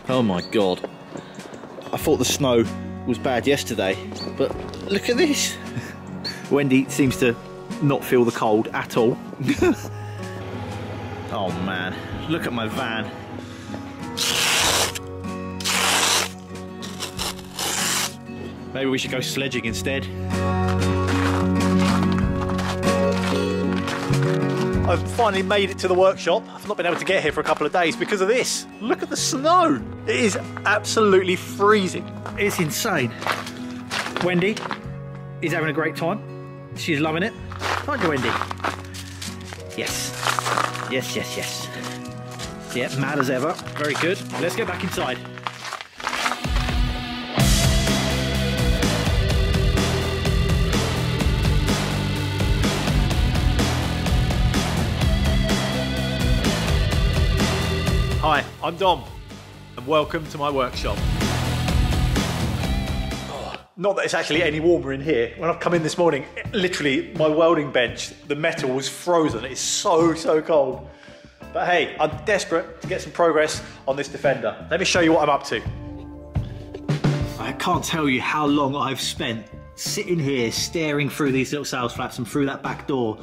Oh my God. I thought the snow was bad yesterday, but look at this. Wendy seems to not feel the cold at all. Oh man, look at my van. Maybe we should go sledging instead. I've finally made it to the workshop. I've not been able to get here for a couple of days because of this. Look at the snow. It is absolutely freezing. It's insane. Wendy is having a great time. She's loving it. Aren't you, Wendy? Yes. Yes, yes, yes. Yeah, mad as ever. Very good. Let's get back inside. Hi, I'm Dom, and welcome to my workshop. Oh, not that it's actually any warmer in here. When I've come in this morning, literally my welding bench, the metal was frozen. It's so cold. But hey, I'm desperate to get some progress on this Defender. Let me show you what I'm up to. I can't tell you how long I've spent sitting here staring through these little sales flaps and through that back door,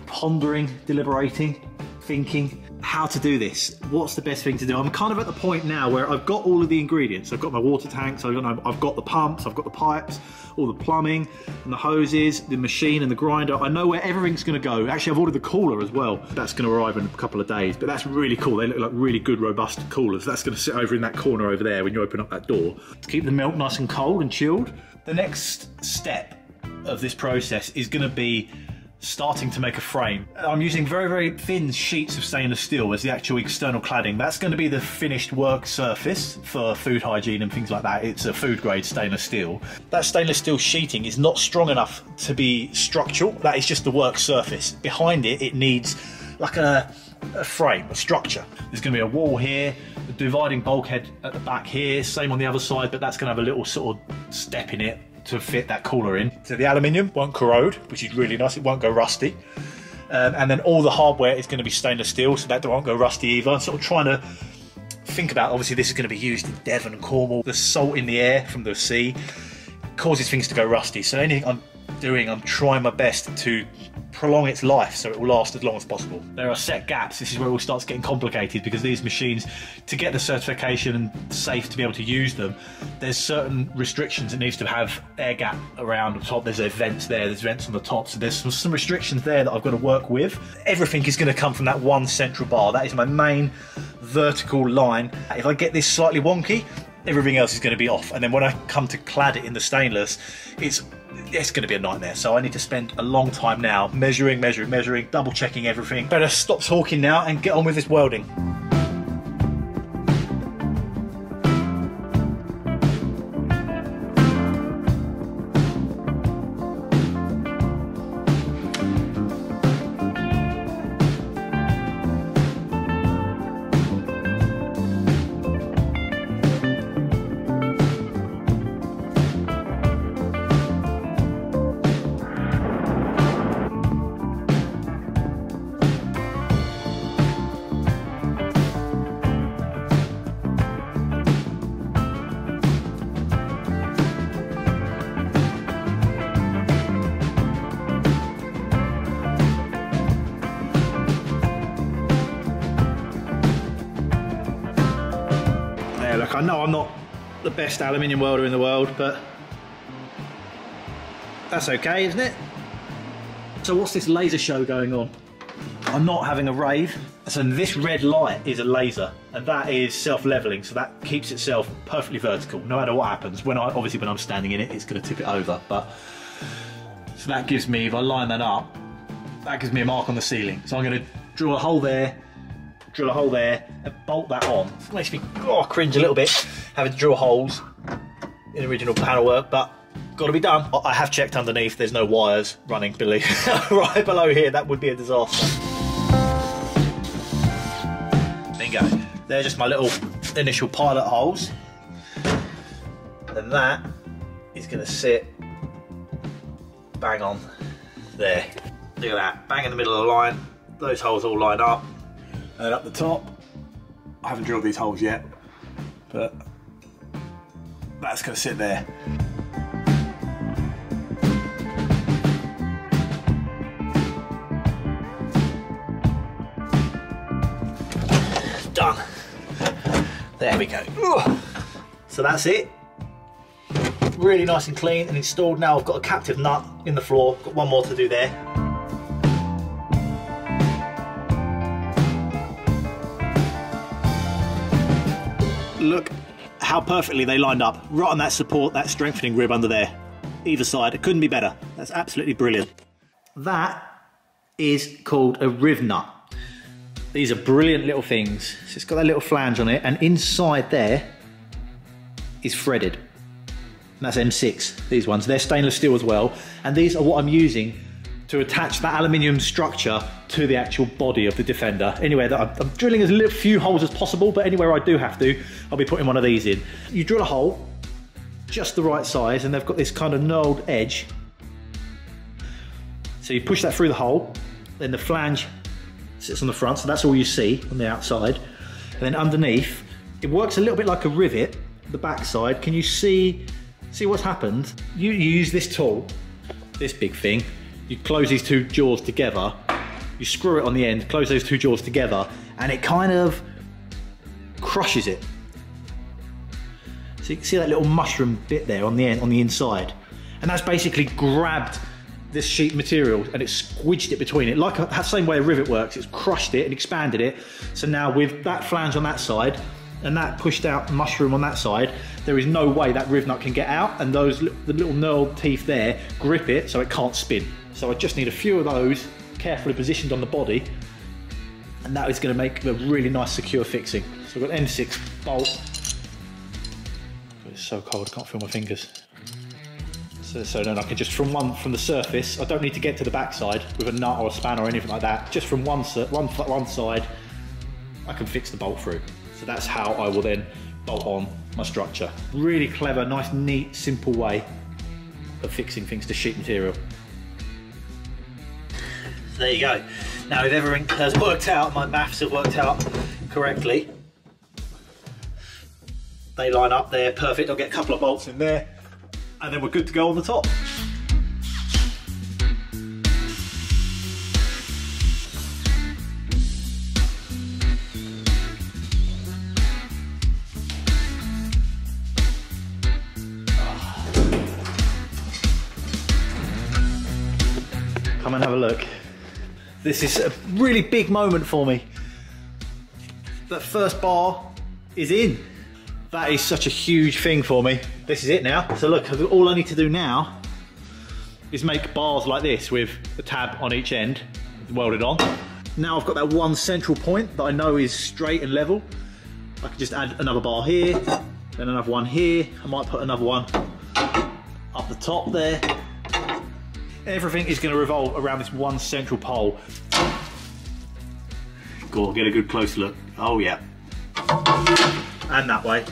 pondering, deliberating, thinking how to do this. What's the best thing to do? I'm kind of at the point now where I've got all of the ingredients. I've got my water tanks, I've got the pumps, I've got the pipes, all the plumbing and the hoses, the machine and the grinder. I know where everything's gonna go. Actually, I've ordered the cooler as well. That's gonna arrive in a couple of days, but that's really cool. They look like really good, robust coolers. That's gonna sit over in that corner over there when you open up that door. To keep the milk nice and cold and chilled. The next step of this process is gonna be starting to make a frame. I'm using very thin sheets of stainless steel as the actual external cladding. That's going to be the finished work surface for food hygiene and things like that. It's a food grade stainless steel. That stainless steel sheeting is not strong enough to be structural. That is just the work surface. Behind it, it needs like a frame, a structure. There's going to be a wall here, a dividing bulkhead at the back here, same on the other side, but that's going to have a little sort of step in it to fit that cooler in. So the aluminium won't corrode, which is really nice. It won't go rusty. And then all the hardware is going to be stainless steel, so that won't go rusty either. I'm sort of trying to think about, obviously this is going to be used in Devon and Cornwall. The salt in the air from the sea causes things to go rusty. So anything I'm doing, I'm trying my best to prolong its life so it will last as long as possible. There are set gaps. This is where it all starts getting complicated because these machines, to get the certification and safe to be able to use them, there's certain restrictions. It needs to have air gap around the top. There's vents there, there's vents on the top. So there's some restrictions there that I've got to work with. Everything is going to come from that one central bar. That is my main vertical line. If I get this slightly wonky, everything else is going to be off. And then when I come to clad it in the stainless, it's going to be a nightmare. So I need to spend a long time now measuring, double checking everything. Better stop talking now and get on with this welding. Look, I know I'm not the best aluminium welder in the world, but that's okay, isn't it? So what's this laser show going on? I'm not having a rave. So this red light is a laser, and that is self-leveling, so that keeps itself perfectly vertical, no matter what happens. Obviously when I'm standing in it, it's going to tip it over, but so that gives me, if I line that up, that gives me a mark on the ceiling. So I'm going to drill a hole there, drill a hole there, and bolt that on. It makes me cringe a little bit having to drill holes in original panel work, but got to be done. I have checked underneath, there's no wires running right below here. That would be a disaster. Bingo. They're just my little initial pilot holes, and that is going to sit bang on there. Look at that, bang in the middle of the line. Those holes all line up. And up the top, I haven't drilled these holes yet, but that's going to sit there. Done. There we go. So that's it. Really nice and clean and installed. Now I've got a captive nut in the floor. Got one more to do there. Look how perfectly they lined up. Right on that support, that strengthening rib under there. Either side, it couldn't be better. That's absolutely brilliant. That is called a riv nut. These are brilliant little things. So it's got that little flange on it, and inside there is threaded. And that's M6, these ones. They're stainless steel as well. And these are what I'm using to attach that aluminium structure to the actual body of the Defender. Anyway, I'm drilling as few holes as possible, but anywhere I do have to, I'll be putting one of these in. You drill a hole, just the right size, and they've got this kind of knurled edge. So you push that through the hole, then the flange sits on the front, so that's all you see on the outside. And then underneath, it works a little bit like a rivet, the back side. Can you see what's happened? You use this tool, this big thing, you close these two jaws together, you screw it on the end, close those two jaws together, and it kind of crushes it. So you can see that little mushroom bit there on the end, on the inside. And that's basically grabbed this sheet material and it's squidged it between it. Like the same way a rivet works, it's crushed it and expanded it. So now with that flange on that side, and that pushed out mushroom on that side, there is no way that riv nut can get out, and the little knurled teeth there grip it so it can't spin. So I just need a few of those carefully positioned on the body, and that is going to make a really nice secure fixing. So I've got M6 bolt. It's so cold, I can't feel my fingers. So then I can just from the surface, I don't need to get to the back side with a nut or a spanner or anything like that. Just from one side, I can fix the bolt through. So that's how I will then bolt on my structure. Really clever, nice, neat, simple way of fixing things to sheet material. So there you go. Now if everything has worked out, my maths have worked out correctly, they line up there perfect. I'll get a couple of bolts in there and then we're good to go on the top. Come and have a look. This is a really big moment for me. That first bar is in. That is such a huge thing for me. This is it now. So look, all I need to do now is make bars like this with a tab on each end, welded on. Now I've got that one central point that I know is straight and level. I can just add another bar here, then another one here. I might put another one up the top there. Everything is going to revolve around this one central pole. Go on, get a good close look. Oh yeah. And that way.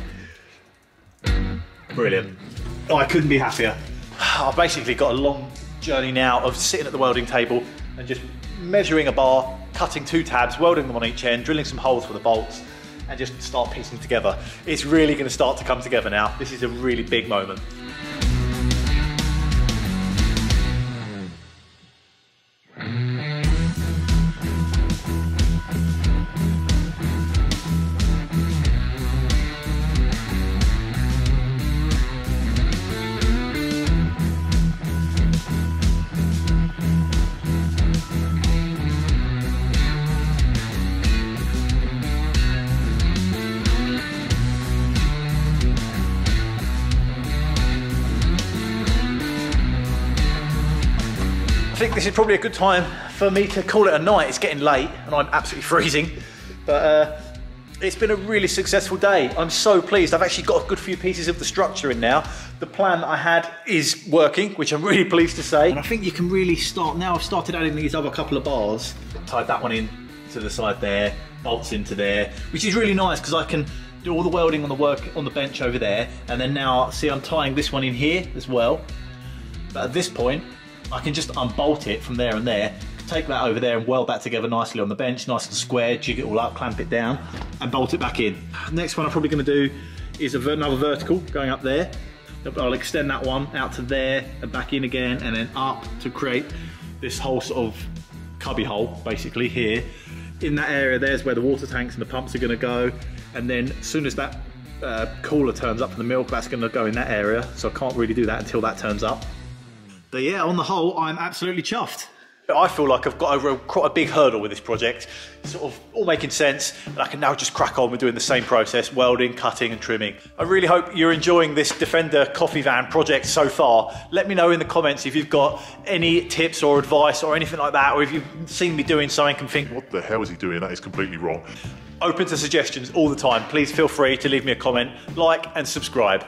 Brilliant. Oh, I couldn't be happier. I've basically got a long journey now of sitting at the welding table and just measuring a bar, cutting two tabs, welding them on each end, drilling some holes for the bolts, and just start piecing together. It's really going to start to come together now. This is a really big moment. I think this is probably a good time for me to call it a night. It's getting late and I'm absolutely freezing, but it's been a really successful day. I'm so pleased. I've actually got a good few pieces of the structure in now. The plan that I had is working, which I'm really pleased to say. And I think you can really start, now I've started adding these other couple of bars. Tied that one in to the side there, bolts into there, which is really nice because I can do all the welding on the bench over there, and then now, see, I'm tying this one in here as well. But at this point, I can just unbolt it from there and there, take that over there and weld that together nicely on the bench, nice and square, jig it all up, clamp it down, and bolt it back in. Next one I'm probably going to do is another vertical going up there. I'll extend that one out to there and back in again and then up to create this whole sort of cubby hole basically here. In that area there's where the water tanks and the pumps are going to go, and then as soon as that cooler turns up for the milk, that's going to go in that area, so I can't really do that until that turns up. But yeah, on the whole I'm absolutely chuffed. I feel like I've got over quite a big hurdle with this project. It's sort of all making sense, and I can now just crack on with doing the same process, welding, cutting and trimming. I really hope you're enjoying this Defender coffee van project so far. Let me know in the comments if you've got any tips or advice or anything like that, or if you've seen me doing something and think, what the hell is he doing? That is completely wrong. Open to suggestions all the time. Please feel free to leave me a comment, like and subscribe.